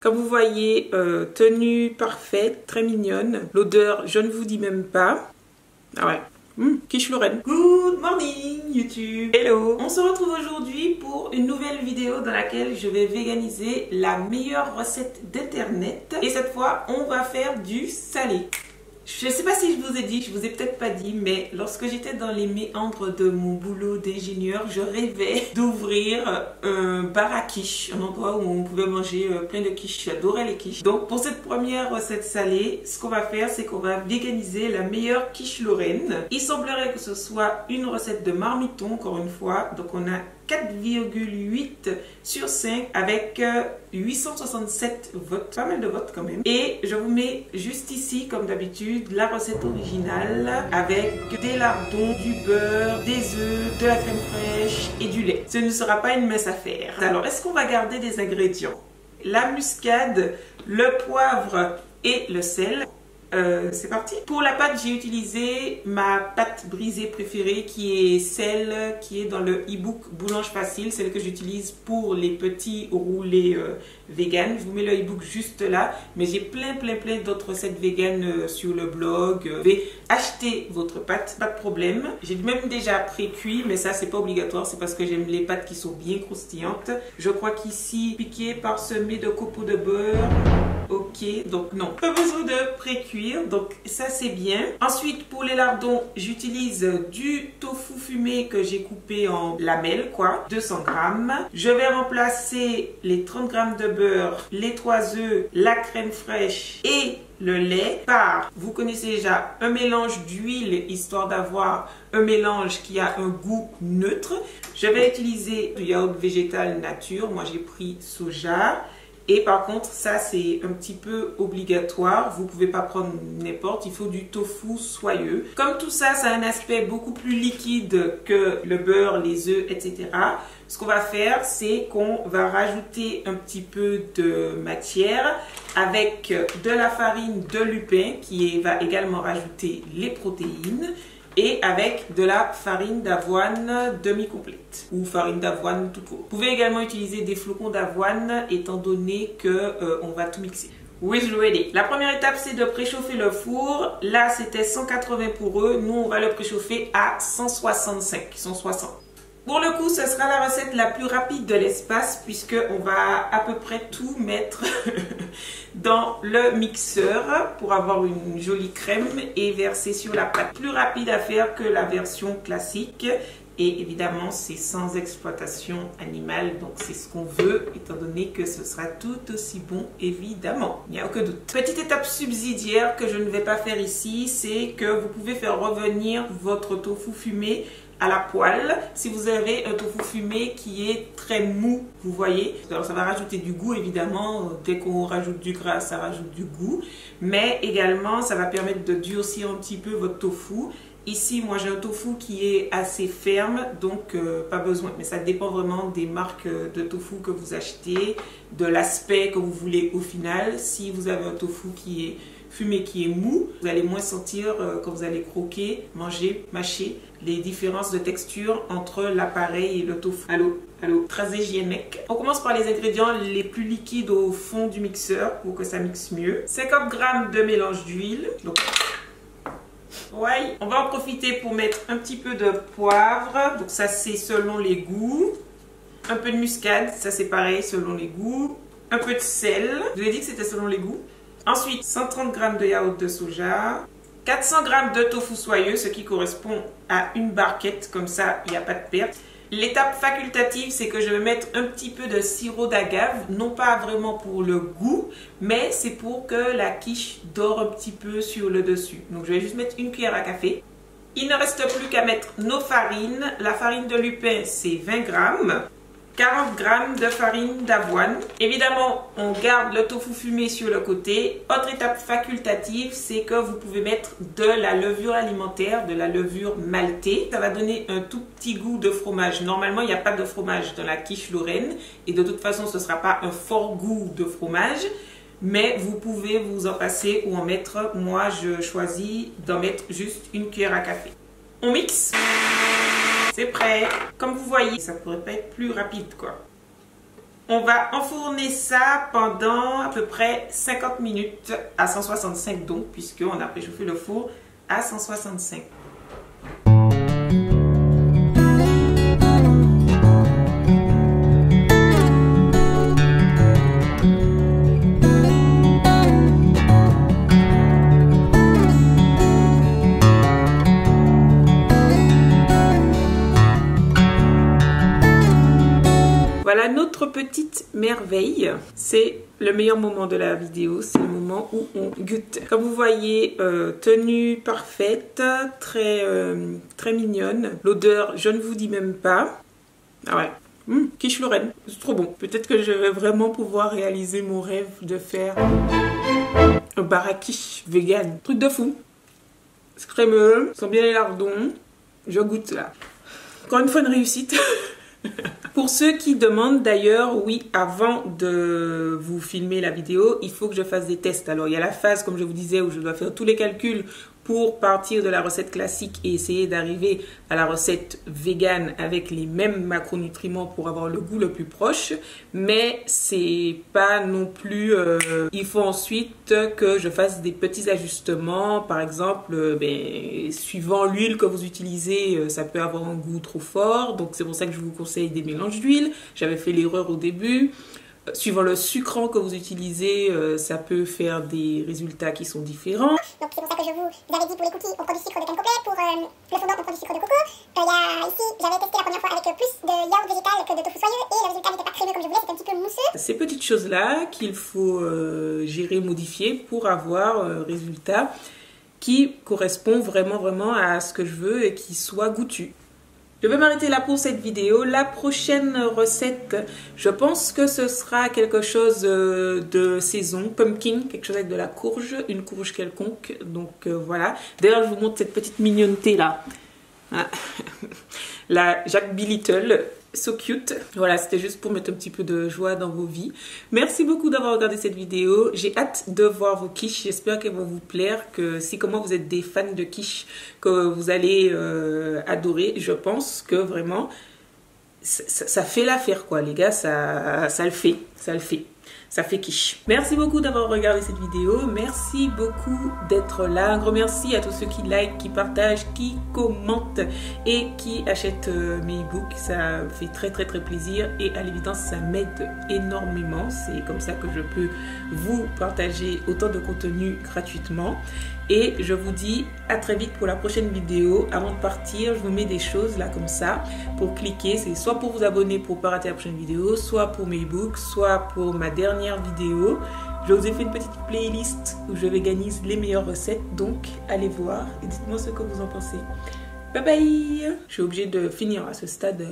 Comme vous voyez, tenue parfaite, très mignonne. L'odeur, je ne vous dis même pas. Ah ouais. Quiche Lorraine. Good morning YouTube. Hello. On se retrouve aujourd'hui pour une nouvelle vidéo dans laquelle je vais véganiser la meilleure recette d'internet. Et cette fois, on va faire du salé. Je ne sais pas si je vous ai dit, je vous ai peut-être pas dit, mais lorsque j'étais dans les méandres de mon boulot d'ingénieur, je rêvais d'ouvrir un bar à quiche, un endroit où on pouvait manger plein de quiches. J'adorais les quiches. Donc pour cette première recette salée, ce qu'on va faire, c'est qu'on va véganiser la meilleure quiche Lorraine. Il semblerait que ce soit une recette de marmiton, encore une fois. Donc on a 4,8 sur 5 avec 867 votes, pas mal de votes quand même. Et je vous mets juste ici, comme d'habitude, la recette originale avec des lardons, du beurre, des œufs, de la crème fraîche et du lait. Ce ne sera pas une mince affaire. Alors, est-ce qu'on va garder des ingrédients? La muscade, le poivre et le sel. C'est parti. Pour la pâte, j'ai utilisé ma pâte brisée préférée qui est celle qui est dans le e-book Boulange Facile, celle que j'utilise pour les petits roulés vegan. Je vous mets le e-book juste là, mais j'ai plein d'autres recettes vegan sur le blog. Vous pouvez acheter votre pâte, pas de problème. J'ai même déjà pré-cuit, mais ça c'est pas obligatoire, c'est parce que j'aime les pâtes qui sont bien croustillantes. Je crois qu'ici, piqué, parsemé de copeaux de beurre. Ok, donc non, pas besoin de pré-cuire, donc ça c'est bien. Ensuite, pour les lardons, j'utilise du tofu fumé que j'ai coupé en lamelles, quoi, 200 grammes. Je vais remplacer les 30 grammes de beurre, les 3 œufs, la crème fraîche et le lait par, vous connaissez déjà, un mélange d'huile, histoire d'avoir un mélange qui a un goût neutre. Je vais utiliser du yaourt végétal nature, moi j'ai pris soja. Et par contre, ça c'est un petit peu obligatoire, vous pouvez pas prendre n'importe, il faut du tofu soyeux. Comme tout ça, ça a un aspect beaucoup plus liquide que le beurre, les œufs, etc. Ce qu'on va faire, c'est qu'on va rajouter un petit peu de matière avec de la farine de lupin qui va également rajouter les protéines. Et avec de la farine d'avoine demi-complète ou farine d'avoine tout court. Vous pouvez également utiliser des flocons d'avoine étant donné que on va tout mixer. With ready. La première étape, c'est de préchauffer le four. Là, c'était 180 pour eux. Nous, on va le préchauffer à 165, 160. Pour le coup, ce sera la recette la plus rapide de l'espace puisque on va à peu près tout mettre dans le mixeur pour avoir une jolie crème et verser sur la pâte. Plus rapide à faire que la version classique. Et évidemment, c'est sans exploitation animale, donc c'est ce qu'on veut, étant donné que ce sera tout aussi bon, évidemment. Il n'y a aucun doute. Petite étape subsidiaire que je ne vais pas faire ici, c'est que vous pouvez faire revenir votre tofu fumé à la poêle. Si vous avez un tofu fumé qui est très mou, vous voyez, alors ça va rajouter du goût évidemment. Dès qu'on rajoute du gras, ça rajoute du goût, mais également ça va permettre de durcir un petit peu votre tofu. Ici, moi j'ai un tofu qui est assez ferme, donc pas besoin, mais ça dépend vraiment des marques de tofu que vous achetez, de l'aspect que vous voulez au final. Si vous avez un tofu qui est fumé, qui est mou, vous allez moins sentir quand vous allez croquer, manger, mâcher, les différences de texture entre l'appareil et le tofu. Allô, très hygiénique. On commence par les ingrédients les plus liquides au fond du mixeur pour que ça mixe mieux. 50 g de mélange d'huile. Ouais, on va en profiter pour mettre un petit peu de poivre, donc ça c'est selon les goûts. Un peu de muscade, ça c'est pareil selon les goûts. Un peu de sel, je vous ai dit que c'était selon les goûts. Ensuite, 130 g de yaourt de soja. 400 g de tofu soyeux, ce qui correspond à une barquette, comme ça il n'y a pas de perte. L'étape facultative, c'est que je vais mettre un petit peu de sirop d'agave, non pas vraiment pour le goût, mais c'est pour que la quiche dore un petit peu sur le dessus. Donc je vais juste mettre une cuillère à café. Il ne reste plus qu'à mettre nos farines. La farine de lupin, c'est 20 g. 40 g de farine d'avoine. Évidemment, on garde le tofu fumé sur le côté. Autre étape facultative, c'est que vous pouvez mettre de la levure alimentaire, de la levure maltée. Ça va donner un tout petit goût de fromage. Normalement, il n'y a pas de fromage dans la quiche Lorraine. Et de toute façon, ce ne sera pas un fort goût de fromage. Mais vous pouvez vous en passer ou en mettre. Moi, je choisis d'en mettre juste une cuillère à café. On mixe. C'est prêt. Comme vous voyez, ça pourrait pas être plus rapide, quoi. On va enfourner ça pendant à peu près 50 minutes à 165 donc, puisqu'on a préchauffé le four à 165. Voilà notre petite merveille. C'est le meilleur moment de la vidéo, c'est le moment où on goûte. Comme vous voyez, tenue parfaite, très mignonne. L'odeur, je ne vous dis même pas. Ah ouais, quiche Lorraine, c'est trop bon. Peut-être que je vais vraiment pouvoir réaliser mon rêve de faire un bar à quiche vegan. Truc de fou. C'est crémeux, sent bien les lardons. Je goûte là. Encore une fois une réussite. Pour ceux qui demandent d'ailleurs, oui, avant de vous filmer la vidéo, il faut que je fasse des tests. Alors il y a la phase, comme je vous disais, où je dois faire tous les calculs pour partir de la recette classique et essayer d'arriver à la recette vegan avec les mêmes macronutriments pour avoir le goût le plus proche. Mais c'est pas non plus... il faut ensuite que je fasse des petits ajustements. Par exemple, suivant l'huile que vous utilisez, ça peut avoir un goût trop fort. Donc c'est pour ça que je vous conseille des mélanges d'huile. J'avais fait l'erreur au début. Suivant le sucrant que vous utilisez, ça peut faire des résultats qui sont différents. Donc c'est pour ça que je vous avais dit pour les cookies, on prend du sucre de canne complet, pour le fondant, on prend du sucre de coco. Ici, j'avais testé la première fois avec plus de yaourt végétal que de tofu soyeux et le résultat n'était pas crémeux comme je voulais, c'était un petit peu mousseux. Ces petites choses-là qu'il faut gérer, modifier pour avoir un résultat qui correspond vraiment à ce que je veux et qui soit goûtu. Je vais m'arrêter là pour cette vidéo. La prochaine recette, je pense que ce sera quelque chose de saison, pumpkin, quelque chose avec de la courge, une courge quelconque. Donc voilà. D'ailleurs, je vous montre cette petite mignonneté là. La Jack B. Little. So cute. Voilà, c'était juste pour mettre un petit peu de joie dans vos vies. Merci beaucoup d'avoir regardé cette vidéo. J'ai hâte de voir vos quiches. J'espère qu'elles vont vous plaire. Que si comment vous êtes des fans de quiches, que vous allez adorer. Je pense que vraiment, ça fait l'affaire quoi, les gars. Ça le fait. Ça le fait. Ça fait quiche. Merci beaucoup d'avoir regardé cette vidéo. Merci beaucoup d'être là. Un gros merci à tous ceux qui like, qui partagent, qui commentent et qui achètent mes e-books. Ça fait très plaisir et à l'évidence ça m'aide énormément. C'est comme ça que je peux vous partager autant de contenu gratuitement. Et je vous dis à très vite pour la prochaine vidéo. Avant de partir, je vous mets des choses là comme ça pour cliquer. C'est soit pour vous abonner pour ne pas rater la prochaine vidéo, soit pour mes e-books, soit pour ma dernière vidéo. Je vous ai fait une petite playlist où je veganise les meilleures recettes. Donc allez voir et dites-moi ce que vous en pensez. Bye bye. Je suis obligée de finir à ce stade.